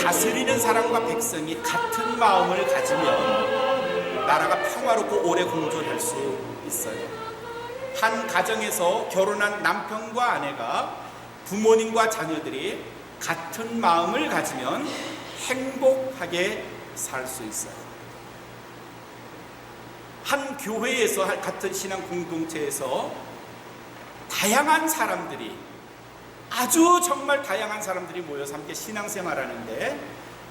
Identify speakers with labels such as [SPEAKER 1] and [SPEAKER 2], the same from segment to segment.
[SPEAKER 1] 다스리는 사람과 백성이 같은 마음을 가지면 나라가 평화롭고 오래 공존할 수 있어요. 한 가정에서 결혼한 남편과 아내가, 부모님과 자녀들이 같은 마음을 가지면 행복하게 살 수 있어요. 한 교회에서, 같은 신앙 공동체에서 다양한 사람들이, 아주 정말 다양한 사람들이 모여서 함께 신앙생활하는데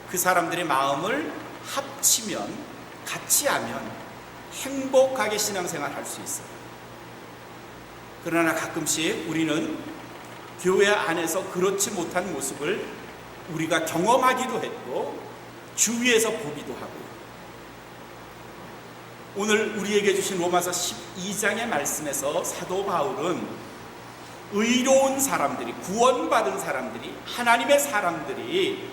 [SPEAKER 1] 그 사람들의 마음을 합치면, 같이 하면 행복하게 신앙생활할 수 있어요. 그러나 가끔씩 우리는 교회 안에서 그렇지 못한 모습을 우리가 경험하기도 했고 주위에서 보기도 하고요. 오늘 우리에게 주신 로마서 12장의 말씀에서 사도 바울은 의로운 사람들이, 구원받은 사람들이, 하나님의 사람들이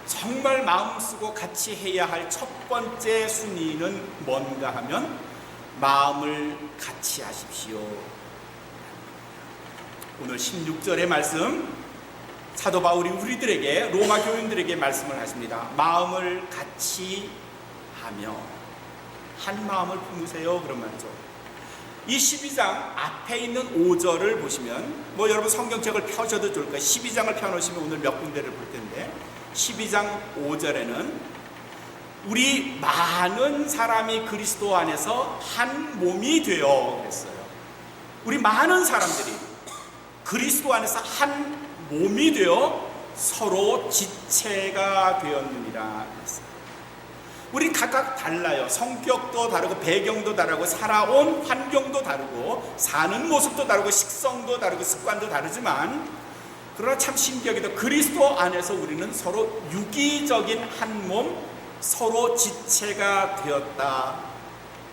[SPEAKER 1] 정말 마음 쓰고 같이 해야 할 첫 번째 순위는 뭔가 하면 마음을 같이 하십시오. 오늘 16절의 말씀, 사도 바울이 우리들에게, 로마 교인들에게 말씀을 하십니다. 마음을 같이 하며 한 마음을 품으세요. 그런 말이죠. 이 12장 앞에 있는 5절을 보시면, 여러분 성경책을 펴셔도 좋을 거예요. 12장을 펴놓으시면 오늘 몇 군데를 볼 텐데, 12장 5절에는 우리 많은 사람이 그리스도 안에서 한 몸이 되어 그랬어요. 우리 많은 사람들이 그리스도 안에서 한 몸이 되어 서로 지체가 되었느니라 그랬어요. 우리 각각 달라요. 성격도 다르고 배경도 다르고 살아온 환경도 다르고 사는 모습도 다르고 식성도 다르고 습관도 다르지만, 그러나 참 신기하게도 그리스도 안에서 우리는 서로 유기적인 한 몸, 서로 지체가 되었다.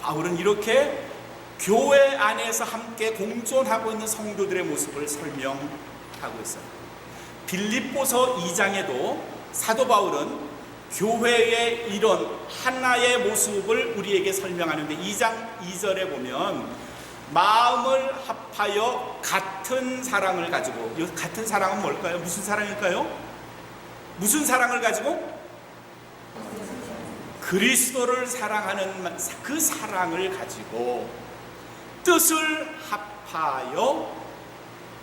[SPEAKER 1] 바울은 이렇게 교회 안에서 함께 공존하고 있는 성도들의 모습을 설명하고 있어요. 빌립보서 2장에도 사도 바울은 교회의 이런 하나의 모습을 우리에게 설명하는데, 2장 2절에 보면 마음을 합하여 같은 사랑을 가지고, 이 같은 사랑은 뭘까요? 무슨 사랑일까요? 무슨 사랑을 가지고? 그리스도를 사랑하는 그 사랑을 가지고 뜻을 합하여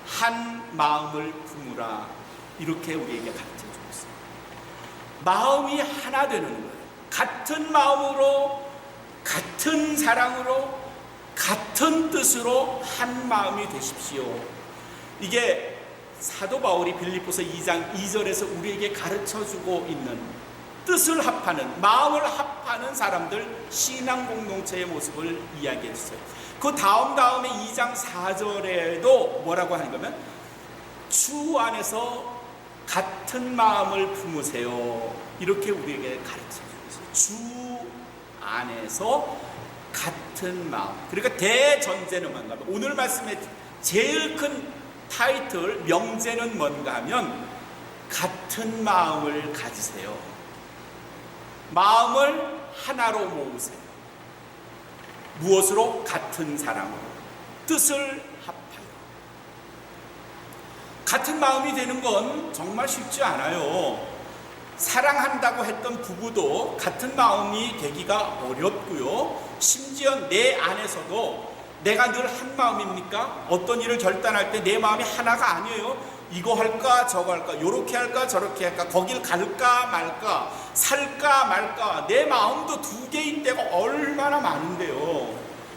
[SPEAKER 1] 한 마음을 품으라. 이렇게 우리에게 가르쳐주고 있습니다. 마음이 하나 되는 거예요. 같은 마음으로, 같은 사랑으로, 같은 뜻으로 한 마음이 되십시오. 이게 사도 바울이 빌립보서 2장 2절에서 우리에게 가르쳐주고 있는, 뜻을 합하는, 마음을 합하는 사람들, 신앙 공동체의 모습을 이야기해 주세요. 그 다음에 2장 4절에도 뭐라고 하는 거면, 주 안에서 같은 마음을 품으세요. 이렇게 우리에게 가르쳐 주고 있어요. 주 안에서 같은 마음. 그러니까 대전제는 뭔가 하면, 오늘 말씀의 제일 큰 타이틀, 명제는 뭔가 하면 같은 마음을 가지세요. 마음을 하나로 모으세요. 무엇으로? 같은 사랑으로. 뜻을 합하여. 같은 마음이 되는 건 정말 쉽지 않아요. 사랑한다고 했던 부부도 같은 마음이 되기가 어렵고요. 심지어 내 안에서도 내가 늘 한 마음입니까? 어떤 일을 결단할 때 내 마음이 하나가 아니에요. 이거 할까 저거 할까, 요렇게 할까 저렇게 할까, 거길 갈까 말까, 살까 말까, 내 마음도 두 개인 때가 얼마나 많은데요.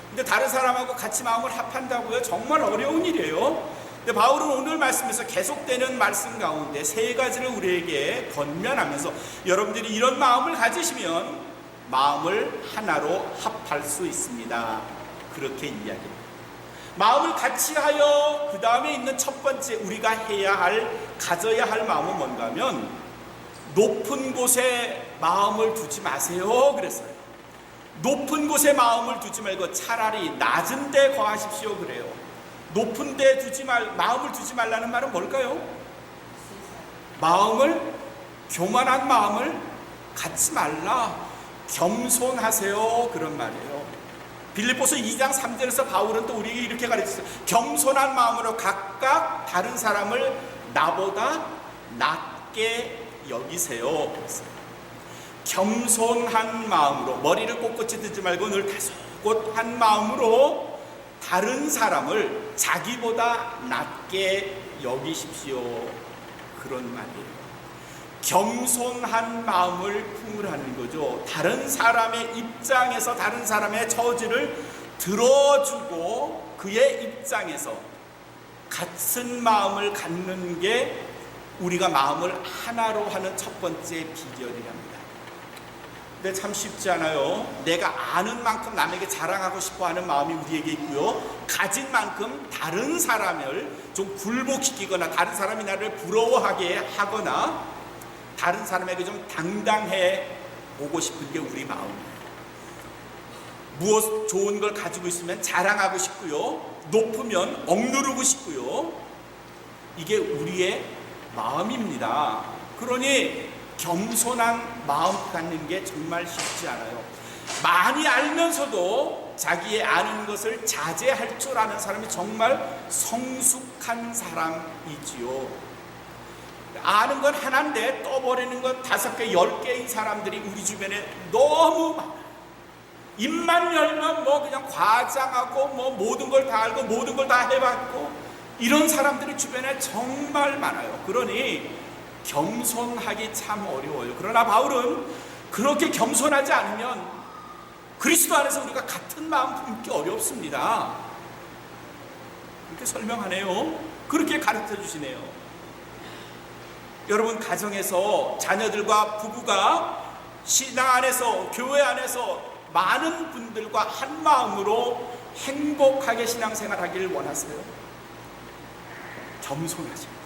[SPEAKER 1] 근데 다른 사람하고 같이 마음을 합한다고요? 정말 어려운 일이에요. 근데 바울은 오늘 말씀에서 계속되는 말씀 가운데 세 가지를 우리에게 권면하면서, 여러분들이 이런 마음을 가지시면 마음을 하나로 합할 수 있습니다. 그렇게 이야기합니다. 마음을 같이 하여, 그 다음에 있는 첫 번째 우리가 해야 할, 가져야 할 마음은 뭔가 하면, 높은 곳에 마음을 두지 마세요 그랬어요. 높은 곳에 마음을 두지 말고 차라리 낮은 데 거하십시오 그래요. 높은 데 마음을 두지 말라는 말은 뭘까요? 교만한 마음을 갖지 말라. 겸손하세요. 그런 말이에요. 빌립보서 2장 3절에서 바울은 또 우리에게 이렇게 가르쳤어요. 겸손한 마음으로 각각 다른 사람을 나보다 낮게 여기세요. 겸손한 마음으로, 머리를 꼿꼿이 들지 말고 늘 다소곳한 마음으로 다른 사람을 자기보다 낮게 여기십시오. 그런 말이에요. 겸손한 마음을 품으라는 거죠. 다른 사람의 입장에서 다른 사람의 처지를 들어주고 그의 입장에서 같은 마음을 갖는 게 우리가 마음을 하나로 하는 첫 번째 비결이랍니다. 근데 참 쉽지 않아요. 내가 아는 만큼 남에게 자랑하고 싶어 하는 마음이 우리에게 있고요, 가진 만큼 다른 사람을 좀 굴복시키거나 다른 사람이 나를 부러워하게 하거나 다른 사람에게 좀 당당해 보고 싶은 게 우리 마음이에요. 무엇 좋은 걸 가지고 있으면 자랑하고 싶고요, 높으면 억누르고 싶고요, 이게 우리의 마음입니다. 그러니 겸손한 마음 갖는 게 정말 쉽지 않아요. 많이 알면서도 자기의 아는 것을 자제할 줄 아는 사람이 정말 성숙한 사람이지요. 아는 건 하나인데 떠버리는 건 5개, 10개인 사람들이 우리 주변에 너무 많아요. 입만 열면 뭐 그냥 과장하고 뭐 모든 걸 다 알고 모든 걸 다 해봤고 이런 사람들이 주변에 정말 많아요. 그러니 겸손하기 참 어려워요. 그러나 바울은 그렇게 겸손하지 않으면 그리스도 안에서 우리가 같은 마음 품기 어렵습니다. 그렇게 설명하네요. 그렇게 가르쳐 주시네요. 여러분, 가정에서 자녀들과 부부가 신앙 안에서, 교회 안에서 많은 분들과 한 마음으로 행복하게 신앙생활 하기를 원하세요? 겸손하십니다.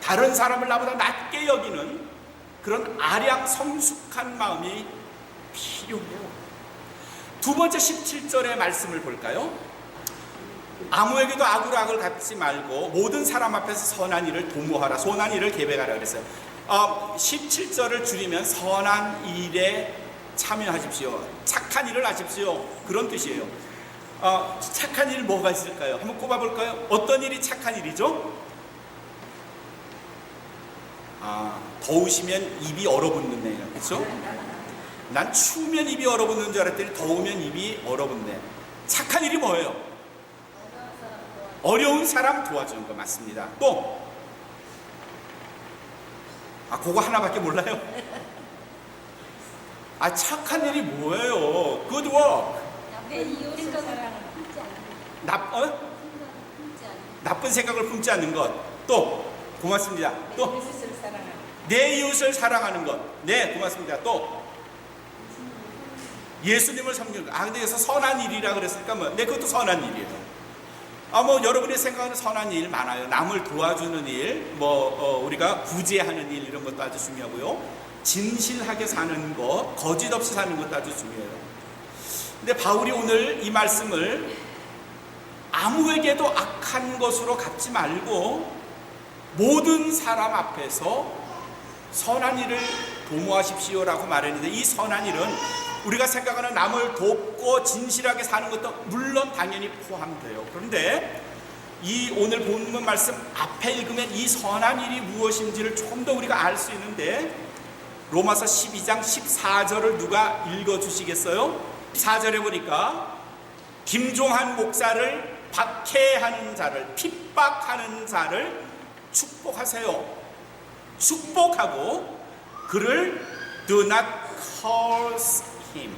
[SPEAKER 1] 다른 사람을 나보다 낮게 여기는 그런 아량 성숙한 마음이 필요해요. 두 번째 17절의 말씀을 볼까요? 아무에게도 악으로 악을 갚지 말고 모든 사람 앞에서 선한 일을 도모하라, 선한 일을 계획하라 그랬어요. 17절을 줄이면 선한 일에 참여하십시오, 착한 일을 하십시오, 그런 뜻이에요. 착한 일 뭐가 있을까요? 한번 꼽아볼까요? 어떤 일이 착한 일이죠? 더우시면 입이 얼어붙는네요. 그렇죠? 난 추우면 입이 얼어붙는 줄 알았더니 더우면 입이 얼어붙네. 착한 일이 뭐예요? 어려운 사람 도와주는 거 맞습니다. 또 그거 하나밖에 몰라요? 착한 일이 뭐예요? Good work. 나쁜 생각을 품지 않는 것. 또 고맙습니다. 또 내 이웃을 사랑하는 것. 네, 고맙습니다. 또 예수님을 섬기는 것. 근데 여기서 선한 일이라 그랬으니까 네, 그것도 선한 일이에요. 여러분이 생각하는 선한 일 많아요. 남을 도와주는 일, 우리가 구제하는 일, 이런 것도 아주 중요하고요. 진실하게 사는 것, 거짓 없이 사는 것도 아주 중요해요. 근데 바울이 오늘 이 말씀을 아무에게도 악한 것으로 갚지 말고 모든 사람 앞에서 선한 일을 도모하십시오라고 말했는데, 이 선한 일은 우리가 생각하는 남을 돕고 진실하게 사는 것도 물론 당연히 포함돼요. 그런데 이 오늘 본문 말씀 앞에 읽으면 이 선한 일이 무엇인지를 조금 더 우리가 알 수 있는데, 로마서 12장 14절을 누가 읽어주시겠어요? 14절에 보니까 김종한 목사를 박해하는 자를, 핍박하는 자를 축복하세요. 축복하고 그를 do not curse him,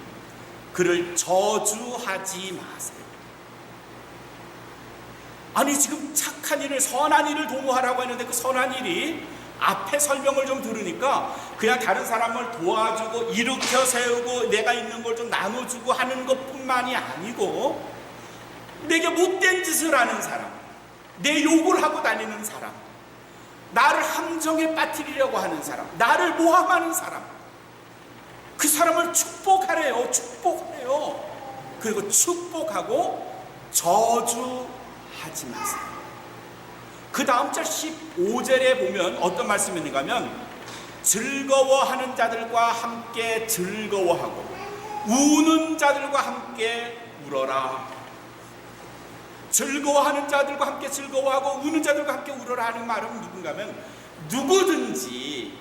[SPEAKER 1] 그를 저주하지 마세요. 지금 착한 일을, 선한 일을 도모하라고 했는데 그 선한 일이 앞에 설명을 좀 들으니까 그냥 다른 사람을 도와주고 일으켜 세우고 내가 있는 걸 좀 나눠주고 하는 것뿐만이 아니고, 내게 못된 짓을 하는 사람, 내 욕을 하고 다니는 사람, 나를 함정에 빠뜨리려고 하는 사람, 나를 모함하는 사람, 그 사람을 축복하래요. 축복해요. 그리고 축복하고 저주하지 마세요. 그 다음 절 15절에 보면 어떤 말씀이 있는가 하면, 즐거워하는 자들과 함께 즐거워하고 우는 자들과 함께 울어라. 즐거워하는 자들과 함께 즐거워하고 우는 자들과 함께 울어라 하는 말은 누군가 하면 누구든지,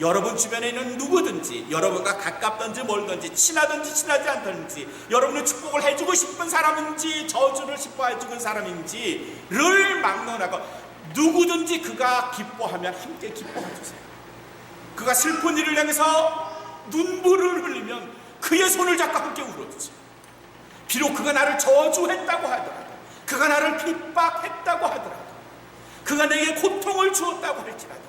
[SPEAKER 1] 여러분 주변에 있는 누구든지, 여러분과 가깝든지 멀든지, 친하든지 친하지 않든지, 여러분의 축복을 해주고 싶은 사람인지 저주를 싶어해주는 사람인지를 막론하고 누구든지 그가 기뻐하면 함께 기뻐해주세요. 그가 슬픈 일을 향해서 눈물을 흘리면 그의 손을 잡고 함께 울어주세요. 비록 그가 나를 저주했다고 하더라도, 그가 나를 핍박했다고 하더라도, 그가 내게 고통을 주었다고 할지라도,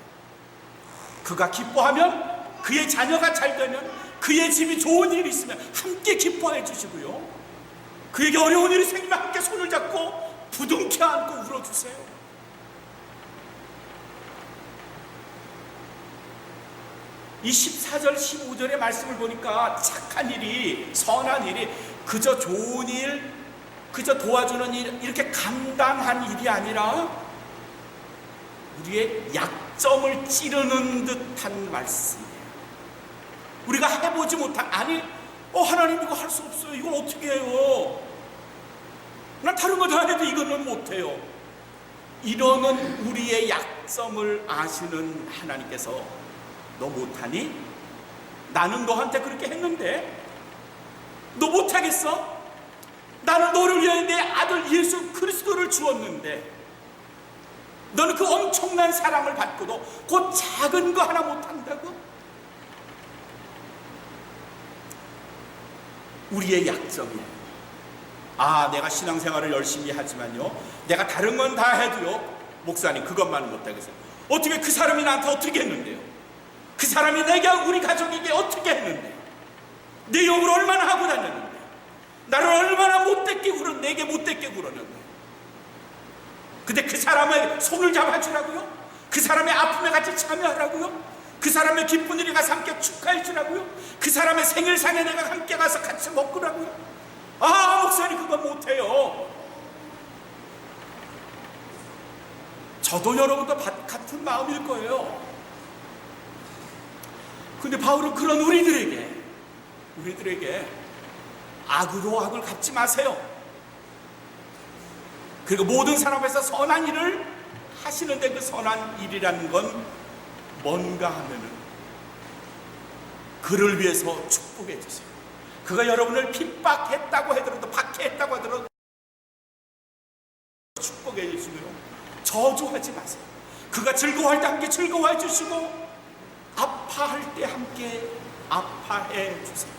[SPEAKER 1] 그가 기뻐하면, 그의 자녀가 잘 되면, 그의 집이 좋은 일이 있으면 함께 기뻐해 주시고요, 그에게 어려운 일이 생기면 함께 손을 잡고 부둥켜 안고 울어주세요. 이 14절 15절의 말씀을 보니까 착한 일이, 선한 일이 그저 좋은 일, 그저 도와주는 일, 이렇게 간단한 일이 아니라 우리의 약점을 찌르는 듯한 말씀이에요. 우리가 해보지 못한, 아니 하나님 이거 할 수 없어요, 이걸 어떻게 해요, 난 다른 거 다 해도 이거는 못해요, 이러는 우리의 약점을 아시는 하나님께서 너 못하니? 나는 너한테 그렇게 했는데 너 못하겠어? 나는 너를 위해 내 아들 예수 그리스도를 주었는데 너는 그 엄청난 사랑을 받고도 그 작은 거 하나 못한다고? 우리의 약점이에요. 내가 신앙생활을 열심히 하지만요, 내가 다른 건 다 해도요, 목사님 그것만은 못하겠어요. 어떻게 그 사람이 나한테 어떻게 했는데요? 그 사람이 내게, 우리 가족에게 어떻게 했는데, 내 욕을 얼마나 하고 다녔는데, 나를 얼마나 못되게 내게 못되게 굴었는데, 근데 그 사람의 손을 잡아주라고요? 그 사람의 아픔에 같이 참여하라고요? 그 사람의 기쁜 일에 가서 함께 축하해 주라고요? 그 사람의 생일상에 내가 함께 가서 같이 먹으라고요? 목사님 그건 못해요. 저도 여러분도 같은 마음일 거예요. 근데 바울은 그런 우리들에게 악으로 악을 갚지 마세요. 그리고 모든 사람 앞에서 선한 일을 하시는데, 그 선한 일이라는 건 뭔가 하면은 그를 위해서 축복해 주세요. 그가 여러분을 핍박했다고 하더라도, 박해했다고 하더라도 축복해 주시고요, 저주하지 마세요. 그가 즐거워할 때 함께 즐거워해 주시고, 아파할 때 함께 아파해 주세요.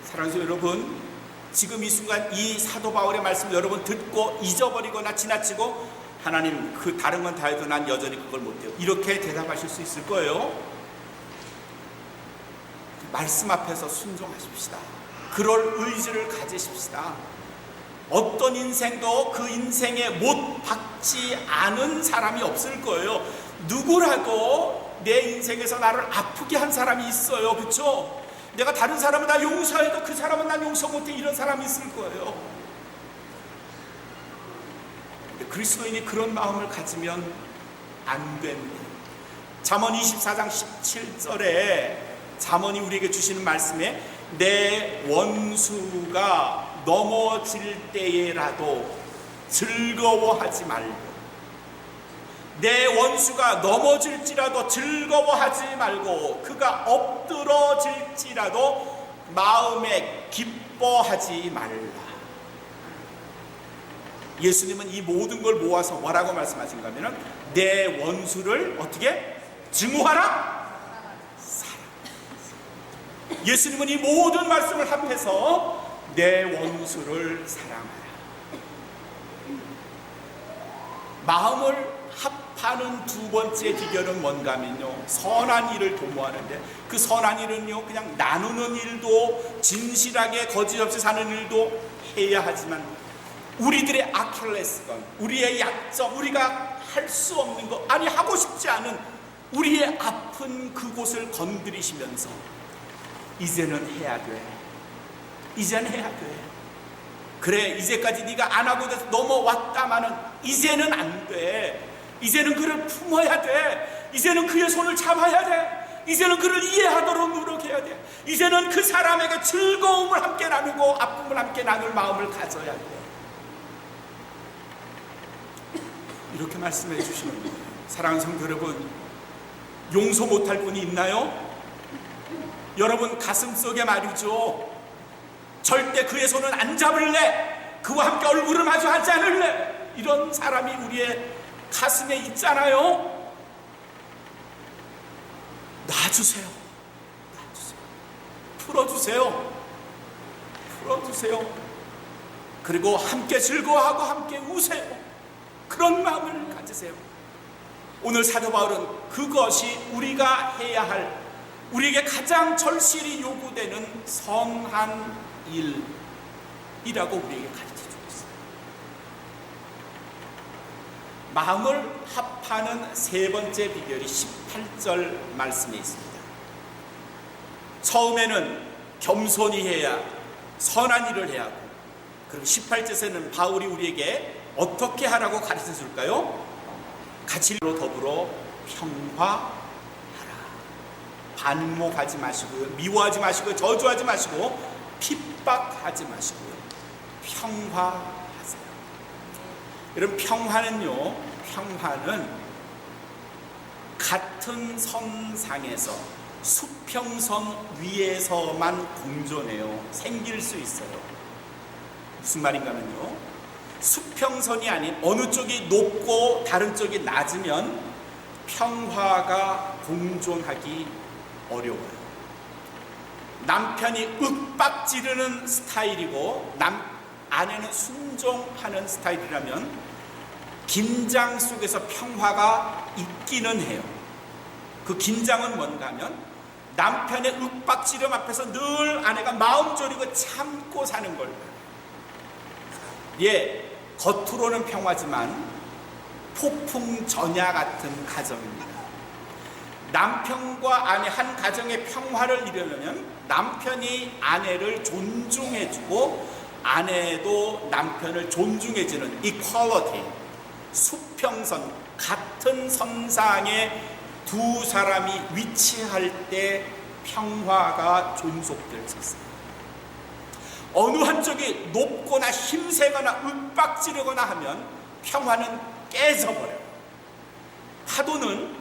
[SPEAKER 1] 사랑하는 여러분, 지금 이 순간 이 사도 바울의 말씀을 여러분 듣고 잊어버리거나 지나치고, 하나님 그 다른 건 다 해도 난 여전히 그걸 못해요, 이렇게 대답하실 수 있을 거예요. 말씀 앞에서 순종하십시다. 그럴 의지를 가지십시다. 어떤 인생도 그 인생에 못 박지 않은 사람이 없을 거예요. 누구라도 내 인생에서 나를 아프게 한 사람이 있어요. 그렇죠? 내가 다른 사람은 다 용서해도 그 사람은 난 용서 못해, 이런 사람이 있을 거예요. 그리스도인이 그런 마음을 가지면 안 됩니다. 잠언 24장 17절에 잠언이 우리에게 주시는 말씀에, 내 원수가 넘어질 때에라도 즐거워하지 말고, 내 원수가 넘어질지라도 즐거워하지 말고, 그가 엎드러질지라도 마음에 기뻐하지 말라. 예수님은 이 모든 걸 모아서 뭐라고 말씀하신가 하면은, 내 원수를 어떻게? 증오하라? 사랑. 예수님은 이 모든 말씀을 합해서 내 원수를 사랑하라. 마음을 합하는 두 번째 비결은 뭔가 하면요, 선한 일을 도모하는데, 그 선한 일은요, 그냥 나누는 일도, 진실하게 거짓 없이 사는 일도 해야 하지만, 우리들의 아킬레스건, 우리의 약점, 우리가 할 수 없는 것, 아니 하고 싶지 않은 우리의 아픈 그곳을 건드리시면서, 이제는 해야 돼, 이제는 해야 돼, 그래 이제까지 네가 안 하고 넘어왔다마는 이제는 안 돼, 이제는 그를 품어야 돼, 이제는 그의 손을 잡아야 돼. 이제는 그를 이해하도록 노력해야 돼. 이제는 그 사람에게 즐거움을 함께 나누고 아픔을 함께 나눌 마음을 가져야 돼. 이렇게 말씀해 주시는 거예요. 사랑하는 성도 여러분, 용서 못할 분이 있나요? 여러분 가슴속에 말이죠, 절대 그의 손은 안 잡을래, 그와 함께 얼굴을 마주하지 않을래, 이런 사람이 우리의 가슴에 있잖아요. 놔주세요. 풀어주세요. 그리고 함께 즐거워하고 함께 우세요. 그런 마음을 가지세요. 오늘 사도 바울은 그것이 우리가 해야 할, 우리에게 가장 절실히 요구되는 선한 일이라고 우리에게 가르쳐주고 있어요. 마음을 합하는 세 번째 비결이 18절 말씀에 있습니다. 처음에는 겸손히 해야, 선한 일을 해야 하고, 그리고 18절에는 바울이 우리에게 어떻게 하라고 가르쳐 줄까요? 같이 더불어 평화하라. 반목하지 마시고요, 미워하지 마시고요, 저주하지 마시고, 핍박하지 마시고요, 평화하세요. 여러분, 평화는 같은 선상에서 수평선 위에서만 공존해요. 생길 수 있어요. 무슨 말인가 하면요, 수평선이 아닌 어느 쪽이 높고 다른 쪽이 낮으면 평화가 공존하기 어려워요. 남편이 윽박지르는 스타일이고 아내는 순종하는 스타일이라면 긴장 속에서 평화가 있기는 해요. 그 긴장은 뭔가 하면 남편의 윽박지름 앞에서 늘 아내가 마음 졸이고 참고 사는 걸, 겉으로는 평화지만 폭풍 전야 같은 가정입니다. 남편과 아내 한 가정의 평화를 이루려면 남편이 아내를 존중해주고 아내도 남편을 존중해주는 이퀄리티, 수평선, 같은 선상에 두 사람이 위치할 때 평화가 존속될 수 있어요. 어느 한쪽이 높거나 힘세거나 윽박지르거나 하면 평화는 깨져버려요. 파도는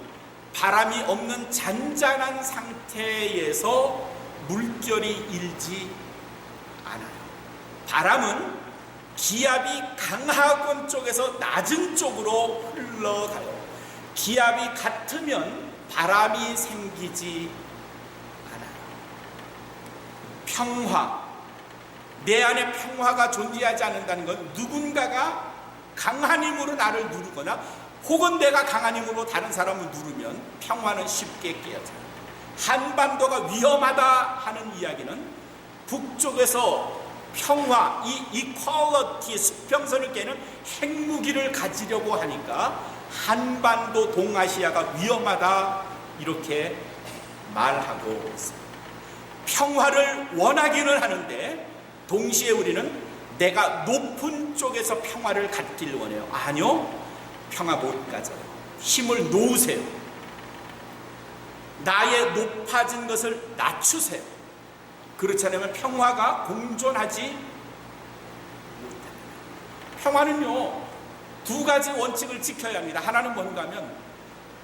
[SPEAKER 1] 바람이 없는 잔잔한 상태에서 물결이 일지 않아요. 바람은 기압이 강하건 쪽에서 낮은 쪽으로 흘러가요. 기압이 같으면 바람이 생기지 않아요. 평화, 내 안에 평화가 존재하지 않는다는 건 누군가가 강한 힘으로 나를 누르거나 혹은 내가 강한 힘으로 다른 사람을 누르면 평화는 쉽게 깨어져요. 한반도가 위험하다 하는 이야기는 북쪽에서 평화, 이 이퀄리티, 수평선을 깨는 핵무기를 가지려고 하니까 한반도 동아시아가 위험하다 이렇게 말하고 있습니다. 평화를 원하기는 하는데 동시에 우리는 내가 높은 쪽에서 평화를 갖기를 원해요. 아니요, 평화 못 가져요. 힘을 놓으세요. 나의 높아진 것을 낮추세요. 그렇지 않으면 평화가 공존하지 못합니다. 평화는요, 두 가지 원칙을 지켜야 합니다. 하나는 뭔가 하면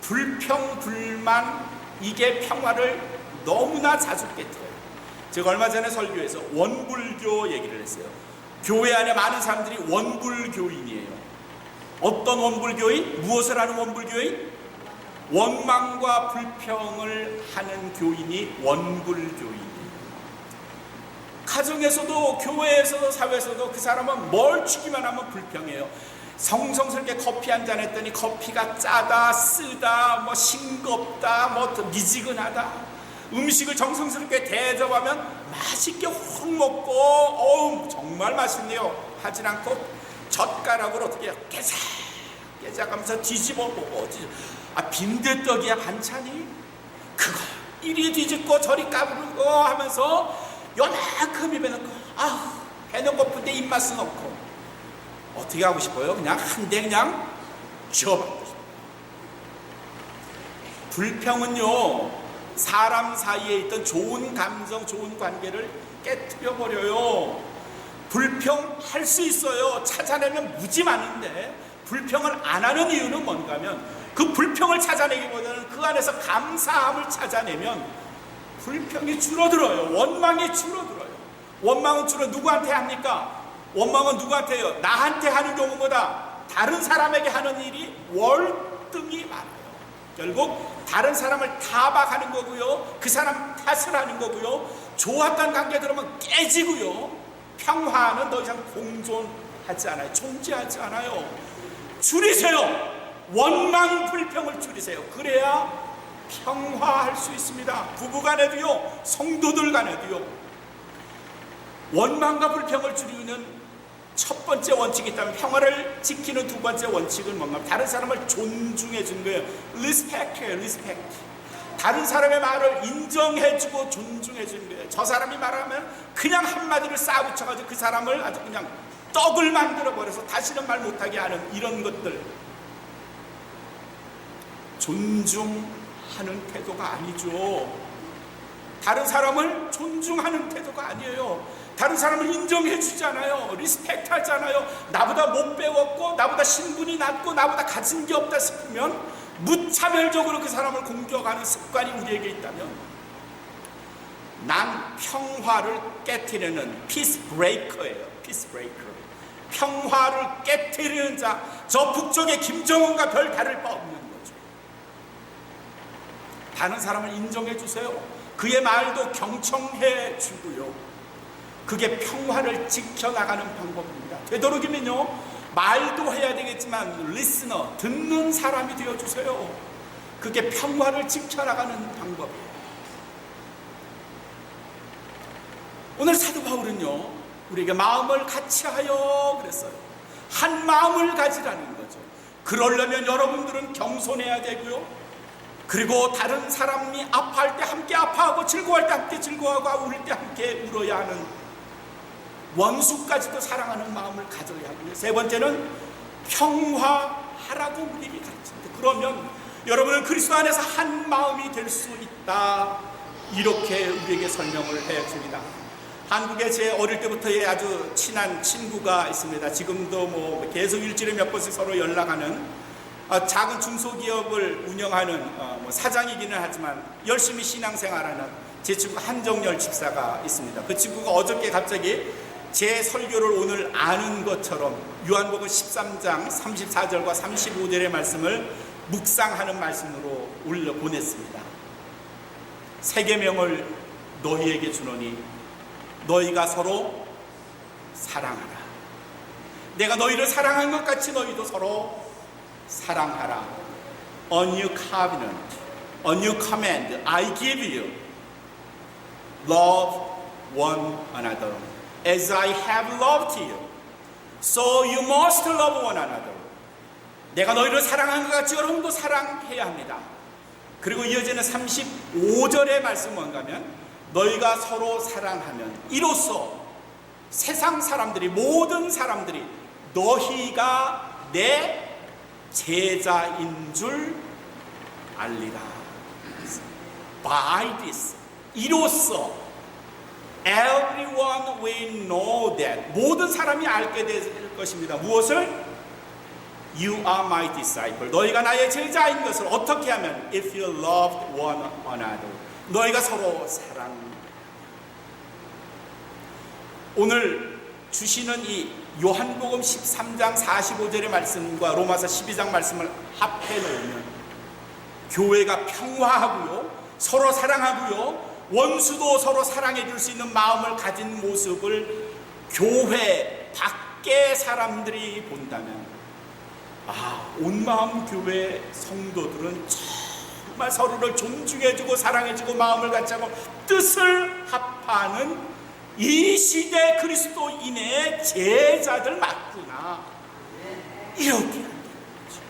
[SPEAKER 1] 불평, 불만, 이게 평화를 너무나 자주 깨뜨려요. 제가 얼마 전에 설교에서 원불교 얘기를 했어요. 교회 안에 많은 사람들이 원불교인이에요. 어떤 원불교인? 무엇을 하는 원불교인? 원망과 불평을 하는 교인이 원불교인이에요. 가정에서도 교회에서도 사회에서도 그 사람은 뭘 주기만 하면 불평해요. 성성스럽게 커피 한잔 했더니 커피가 짜다, 쓰다, 뭐 싱겁다, 뭐 미지근하다. 음식을 정성스럽게 대접하면 맛있게 확 먹고 어우 정말 맛있네요 하진 않고 젓가락으로 어떻게 깨작깨작하면서 뒤집어보고 빈대떡이야 반찬이? 그거 이리 뒤집고 저리 까부르고 하면서 요만큼 입에 넣고 배는 고픈데 입맛은 없고 어떻게 하고 싶어요? 그냥 한 대 그냥 쥐어박고 싶어요. 불평은요, 사람 사이에 있던 좋은 감정, 좋은 관계를 깨뜨려 버려요. 불평할 수 있어요. 찾아내면 무지 많은데 불평을 안 하는 이유는 뭔가 하면, 그 불평을 찾아내기보다는 그 안에서 감사함을 찾아내면 불평이 줄어들어요. 원망이 줄어들어요. 원망은 주로 누구한테 합니까? 원망은 누구한테 해요? 나한테 하는 경우보다 다른 사람에게 하는 일이 월등히 많아요. 결국 다른 사람을 타박하는 거고요, 그 사람 탓을 하는 거고요, 좋았던 관계들은 깨지고요, 평화는 더 이상 공존하지 않아요. 존재하지 않아요. 줄이세요. 원망 불평을 줄이세요. 그래야 평화할 수 있습니다. 부부간에도요, 성도들 간에도요. 원망과 불평을 줄이는 첫 번째 원칙이 있다면, 평화를 지키는 두 번째 원칙은 뭔가, 다른 사람을 존중해 주는 거예요. 리스펙트예요. 리스펙트. 다른 사람의 말을 인정해주고 존중해 주는 거예요. 저 사람이 말하면 그냥 한마디를 싸붙여가지고 그 사람을 아주 그냥 떡을 만들어 버려서 다시는 말 못하게 하는 이런 것들, 존중하는 태도가 아니죠. 다른 사람을 존중하는 태도가 아니에요. 다른 사람을 인정해 주잖아요. 리스펙트 하잖아요. 나보다 못 배웠고, 나보다 신분이 낮고, 나보다 가진 게 없다 싶으면 무차별적으로 그 사람을 공격하는 습관이 우리에게 있다면, 난 평화를 깨트리는 피스 브레이커예요. 피스 브레이커. 평화를 깨트리는 자, 저 북쪽의 김정은과 별 다를 바 없는 거죠. 다른 사람을 인정해 주세요. 그의 말도 경청해 주고요. 그게 평화를 지켜나가는 방법입니다. 되도록이면요, 말도 해야 되겠지만 리스너, 듣는 사람이 되어주세요. 그게 평화를 지켜나가는 방법이에요. 오늘 사도 바울은요, 우리에게 마음을 같이 하여 그랬어요. 한 마음을 가지라는 거죠. 그러려면 여러분들은 겸손해야 되고요, 그리고 다른 사람이 아파할 때 함께 아파하고, 즐거워할 때 함께 즐거워하고, 울 때 함께 울어야 하는, 원수까지도 사랑하는 마음을 가져야 하고요. 세 번째는 평화하라고 우리에게 가르칩니다. 그러면 여러분은 그리스도 안에서 한 마음이 될 수 있다, 이렇게 우리에게 설명을 해줍니다. 한국에 제 어릴 때부터의 아주 친한 친구가 있습니다. 지금도 뭐 계속 일주일에 몇 번씩 서로 연락하는, 작은 중소기업을 운영하는 사장이기는 하지만 열심히 신앙생활하는 제 친구 한정열 집사가 있습니다. 그 친구가 어저께 갑자기 제 설교를 오늘 아는 것처럼 요한복음 13장 34절과 35절의 말씀을 묵상하는 말씀으로 올려 보냈습니다. 세 계명을 너희에게 주노니 너희가 서로 사랑하라. 내가 너희를 사랑한 것 같이 너희도 서로 사랑하라. A new covenant, a new command I give you. Love one another. As I have loved you, so you must love one another. 내가 너희를 사랑한 것 같이 여러분도 사랑해야 합니다. 그리고 이어지는 35절의 말씀은 뭔가 하면, 너희가 서로 사랑하면 이로써 세상 사람들이, 모든 사람들이 너희가 내 제자인 줄 알리라. By this, 이로써 everyone will know that, 모든 사람이 알게 될 것입니다. 무엇을? You are my disciple. 너희가 나의 제자인 것을 어떻게 하면? If you loved one another. 너희가 서로 사랑. 오늘 주시는 이 요한복음 13장 45절의 말씀과 로마서 12장 말씀을 합해 놓으면, 교회가 평화하고요, 서로 사랑하고요, 원수도 서로 사랑해 줄 수 있는 마음을 가진 모습을 교회 밖의 사람들이 본다면, 온마음 교회 성도들은 정말 서로를 존중해주고 사랑해주고 마음을 같이 하고 뜻을 합하는 이 시대 그리스도인의 제자들 맞구나, 이렇게 한다는 거죠.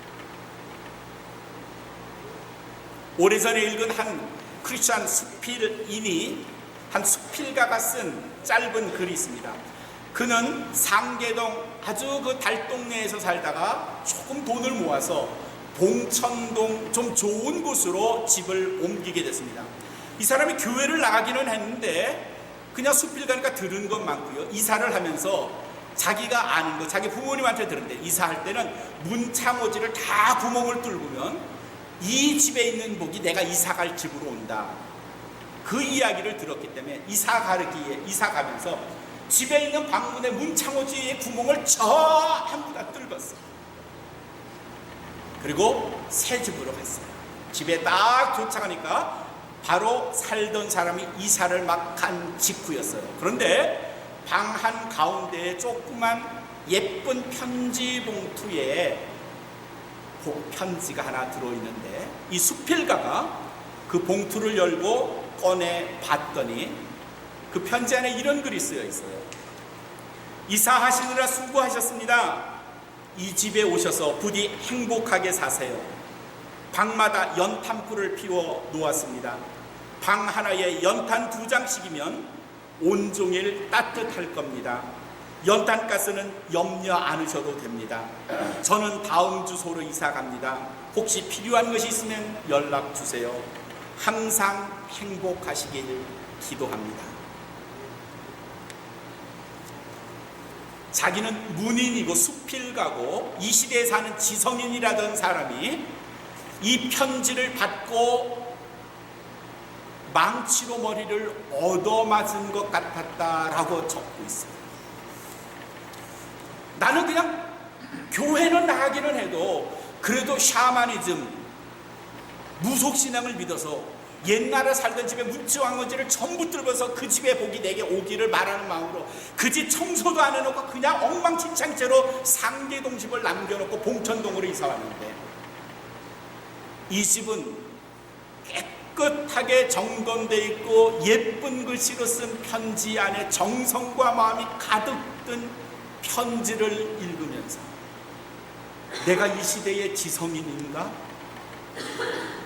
[SPEAKER 1] 오래전에 읽은 한 크리스찬 수필인이, 한 수필가가 쓴 짧은 글이 있습니다. 그는 상계동 아주 그 달동네에서 살다가 조금 돈을 모아서 봉천동 좀 좋은 곳으로 집을 옮기게 됐습니다. 이 사람이 교회를 나가기는 했는데 그냥 수필 가니까 들은 것 많고요. 이사를 하면서 자기가 아는 거, 자기 부모님한테 들은데 이사할 때는 문창호지를 다 구멍을 뚫으면 이 집에 있는 복이 내가 이사갈 집으로 온다. 그 이야기를 들었기 때문에 이사 가면서 집에 있는 방문의 문창호지의 구멍을 전부 다 뚫었어요. 그리고 새 집으로 갔어요. 집에 딱 도착하니까 바로 살던 사람이 이사를 막 간 직후였어요. 그런데 방 한 가운데에 조그만 예쁜 편지 봉투에 편지가 하나 들어있는데 이 수필가가 그 봉투를 열고 꺼내 봤더니 그 편지 안에 이런 글이 쓰여 있어요. 이사하시느라 수고하셨습니다. 이 집에 오셔서 부디 행복하게 사세요. 방마다 연탄불을 피워 놓았습니다. 방 하나에 연탄 2장씩이면 온종일 따뜻할 겁니다. 연탄가스는 염려 않으셔도 됩니다. 저는 다음 주소로 이사 갑니다. 혹시 필요한 것이 있으면 연락 주세요. 항상 행복하시길 기도합니다. 자기는 문인이고 수필가고 이 시대에 사는 지성인이라던 사람이 이 편지를 받고 망치로 머리를 얻어맞은 것 같았다라고 적고 있습니다. 나는 그냥 교회는 나가기는 해도 그래도 샤머니즘, 무속신앙을 믿어서 옛날에 살던 집에 문지왕언지를 전부 뚫어서 그 집에 복이 내게 오기를 바라는 마음으로 그 집 청소도 안 해놓고 그냥 엉망진창 채로 상계동 집을 남겨놓고 봉천동으로 이사 왔는데 이 집은 깨끗하게 정돈되어 있고 예쁜 글씨로 쓴 편지 안에 정성과 마음이 가득 든 편지를 읽으면서 내가 이 시대의 지성인인가?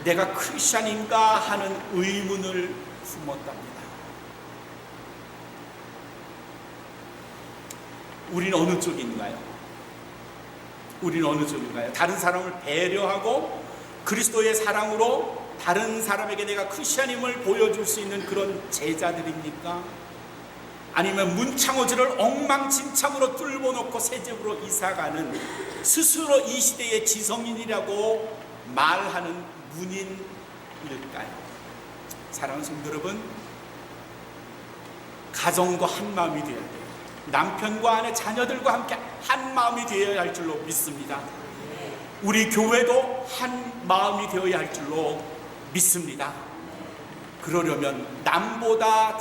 [SPEAKER 1] 내가 크리스찬인가 하는 의문을 품었답니다. 우리는 어느 쪽인가요? 우리는 어느 쪽인가요? 다른 사람을 배려하고 그리스도의 사랑으로 다른 사람에게 내가 크리스찬임을 보여줄 수 있는 그런 제자들입니까? 아니면 문창호지를 엉망진창으로 뚫어놓고 새 집으로 이사가는 스스로 이 시대의 지성인이라고 말하는 문인일까요? 사랑하는 성도 여러분, 가정과 한 마음이 되어야 돼요. 남편과 아내, 자녀들과 함께 한 마음이 되어야 할 줄로 믿습니다. 우리 교회도 한 마음이 되어야 할 줄로 믿습니다. 그러려면 남보다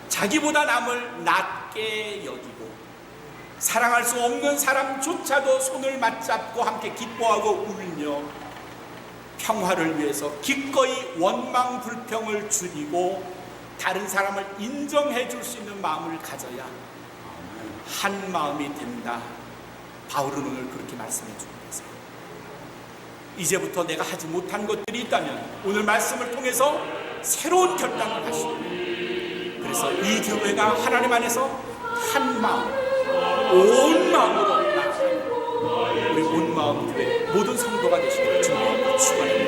[SPEAKER 1] 자기보다 남을 낮게 여기고 사랑할 수 없는 사람조차도 손을 맞잡고 함께 기뻐하고 울며 평화를 위해서 기꺼이 원망 불평을 줄이고 다른 사람을 인정해 줄 수 있는 마음을 가져야 한 마음이 된다. 바울은 오늘 그렇게 말씀해 주고 계세요. 이제부터 내가 하지 못한 것들이 있다면 오늘 말씀을 통해서 새로운 결단을 하시고 그래서 이 교회가 하나님 안에서 한 마음, 온 마음으로 나아가는 우리 온 마음 교회 모든 성도가 되시기를 주님의 축원합니다.